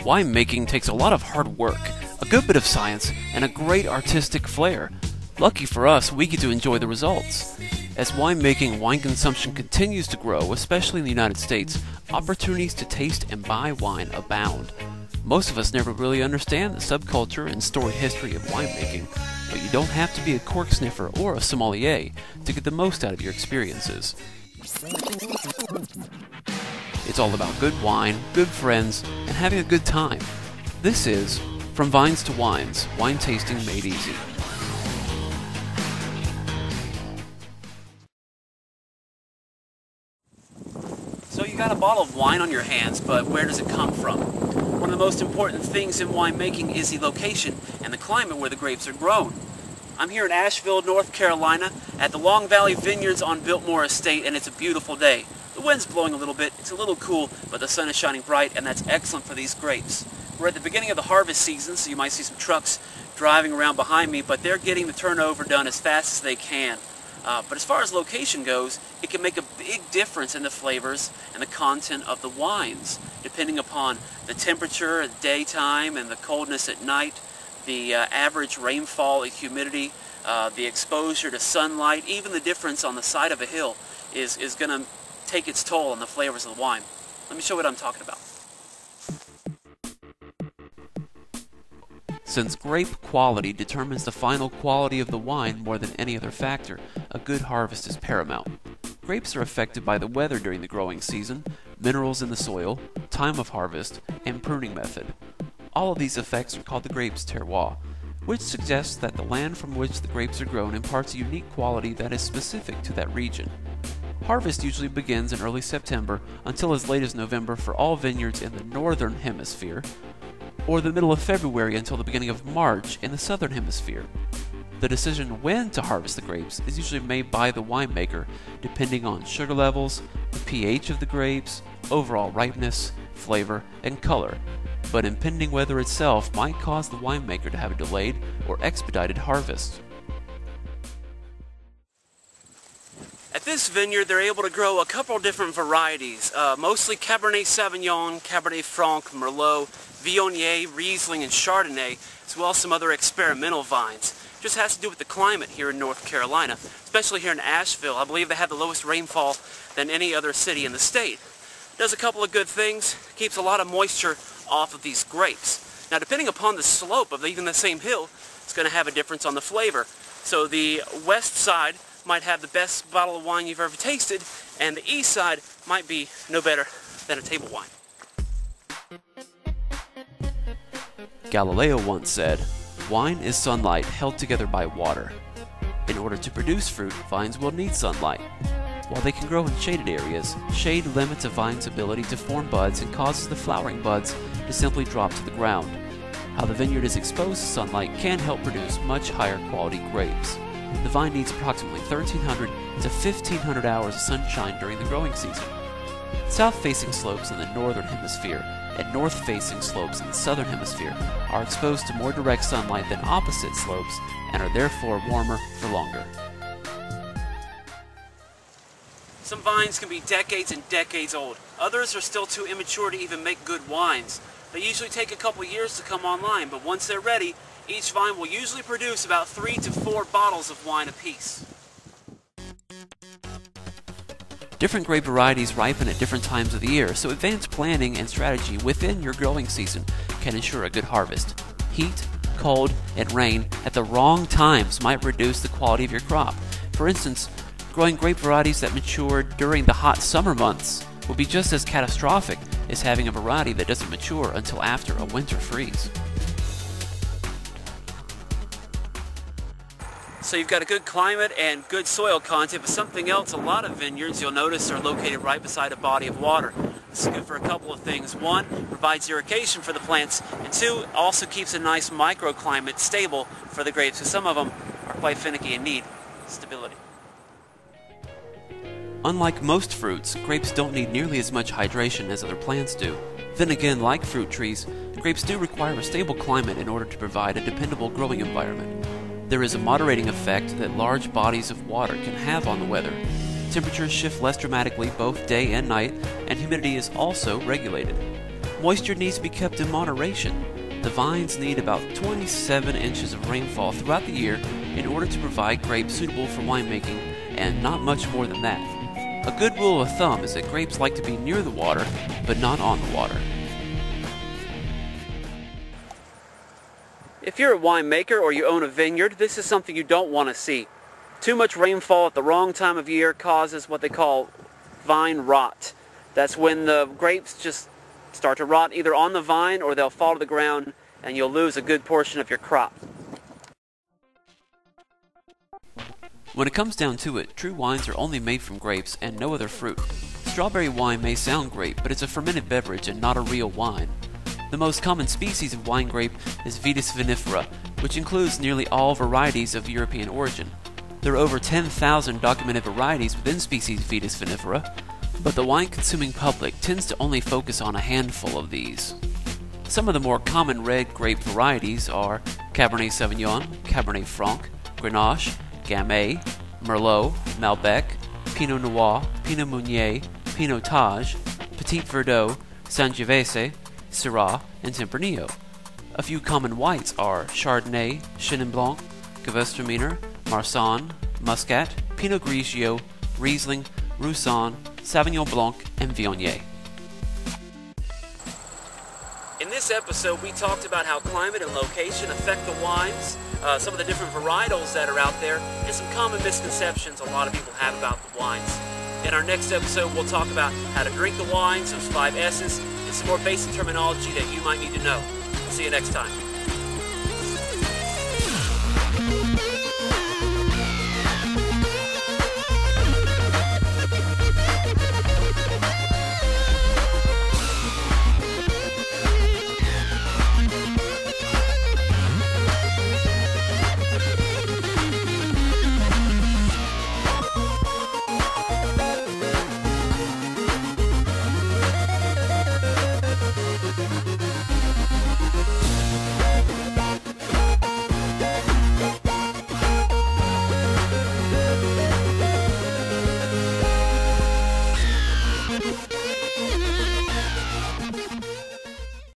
Winemaking takes a lot of hard work, a good bit of science, and a great artistic flair. Lucky for us, we get to enjoy the results. As winemaking and wine consumption continues to grow, especially in the United States, opportunities to taste and buy wine abound. Most of us never really understand the subculture and storied history of winemaking, but you don't have to be a cork sniffer or a sommelier to get the most out of your experiences. It's all about good wine, good friends, and having a good time. This is From Vines to Wines, Wine Tasting Made Easy. So you got a bottle of wine on your hands, but where does it come from? One of the most important things in winemaking is the location and the climate where the grapes are grown. I'm here in Asheville, North Carolina, at the Long Valley Vineyards on Biltmore Estate, and it's a beautiful day. The wind's blowing a little bit, it's a little cool, but the sun is shining bright, and that's excellent for these grapes. We're at the beginning of the harvest season, so you might see some trucks driving around behind me, but they're getting the turnover done as fast as they can. But as far as location goes, it can make a big difference in the flavors and the content of the wines, depending upon the temperature at daytime and the coldness at night, the average rainfall and humidity, the exposure to sunlight, even the difference on the side of a hill is going to take its toll on the flavors of the wine. Let me show you what I'm talking about. Since grape quality determines the final quality of the wine more than any other factor, a good harvest is paramount. Grapes are affected by the weather during the growing season, minerals in the soil, time of harvest, and pruning method. All of these effects are called the grape's terroir, which suggests that the land from which the grapes are grown imparts a unique quality that is specific to that region. Harvest usually begins in early September until as late as November for all vineyards in the northern hemisphere, or the middle of February until the beginning of March in the southern hemisphere. The decision when to harvest the grapes is usually made by the winemaker, depending on sugar levels, the pH of the grapes, overall ripeness, flavor, and color, but impending weather itself might cause the winemaker to have a delayed or expedited harvest. At this vineyard, they're able to grow a couple of different varieties, mostly Cabernet Sauvignon, Cabernet Franc, Merlot, Viognier, Riesling, and Chardonnay, as well as some other experimental vines. It just has to do with the climate here in North Carolina, especially here in Asheville. I believe they have the lowest rainfall than any other city in the state. It does a couple of good things, keeps a lot of moisture off of these grapes. Now, depending upon the slope of even the same hill, it's going to have a difference on the flavor. So the west side might have the best bottle of wine you've ever tasted, and the east side might be no better than a table wine. Galileo once said, "Wine is sunlight held together by water." In order to produce fruit, vines will need sunlight. While they can grow in shaded areas, shade limits a vine's ability to form buds and causes the flowering buds to simply drop to the ground. How the vineyard is exposed to sunlight can help produce much higher quality grapes. The vine needs approximately 1,300 to 1,500 hours of sunshine during the growing season. South-facing slopes in the northern hemisphere and north-facing slopes in the southern hemisphere are exposed to more direct sunlight than opposite slopes and are therefore warmer for longer. Some vines can be decades and decades old. Others are still too immature to even make good wines. They usually take a couple years to come online, but once they're ready, each vine will usually produce about 3 to 4 bottles of wine apiece. Different grape varieties ripen at different times of the year, so advanced planning and strategy within your growing season can ensure a good harvest. Heat, cold, and rain at the wrong times might reduce the quality of your crop. For instance, growing grape varieties that mature during the hot summer months will be just as catastrophic as having a variety that doesn't mature until after a winter freeze. So you've got a good climate and good soil content, but something else, a lot of vineyards you'll notice are located right beside a body of water. This is good for a couple of things. One, provides irrigation for the plants, and two, also keeps a nice microclimate stable for the grapes, because some of them are quite finicky and need stability. Unlike most fruits, grapes don't need nearly as much hydration as other plants do. Then again, like fruit trees, grapes do require a stable climate in order to provide a dependable growing environment. There is a moderating effect that large bodies of water can have on the weather. Temperatures shift less dramatically both day and night, and humidity is also regulated. Moisture needs to be kept in moderation. The vines need about 27 inches of rainfall throughout the year in order to provide grapes suitable for winemaking, and not much more than that. A good rule of thumb is that grapes like to be near the water, but not on the water. If you're a winemaker or you own a vineyard, this is something you don't want to see. Too much rainfall at the wrong time of year causes what they call vine rot. That's when the grapes just start to rot either on the vine or they'll fall to the ground and you'll lose a good portion of your crop. When it comes down to it, true wines are only made from grapes and no other fruit. Strawberry wine may sound great, but it's a fermented beverage and not a real wine. The most common species of wine grape is Vitis vinifera, which includes nearly all varieties of European origin. There are over 10,000 documented varieties within species Vitis vinifera, but the wine-consuming public tends to only focus on a handful of these. Some of the more common red grape varieties are Cabernet Sauvignon, Cabernet Franc, Grenache, Gamay, Merlot, Malbec, Pinot Noir, Pinot Meunier, Pinotage, Petit Verdot, Sangiovese, Syrah, and Tempranillo. A few common whites are Chardonnay, Chenin Blanc, Gewürztraminer, Marsanne, Muscat, Pinot Grigio, Riesling, Roussanne, Sauvignon Blanc, and Viognier. In this episode, we talked about how climate and location affect the wines, some of the different varietals that are out there, and some common misconceptions a lot of people have about the wines. In our next episode, we'll talk about how to drink the wines, those 5 S's, and some more basic terminology that you might need to know. See you next time.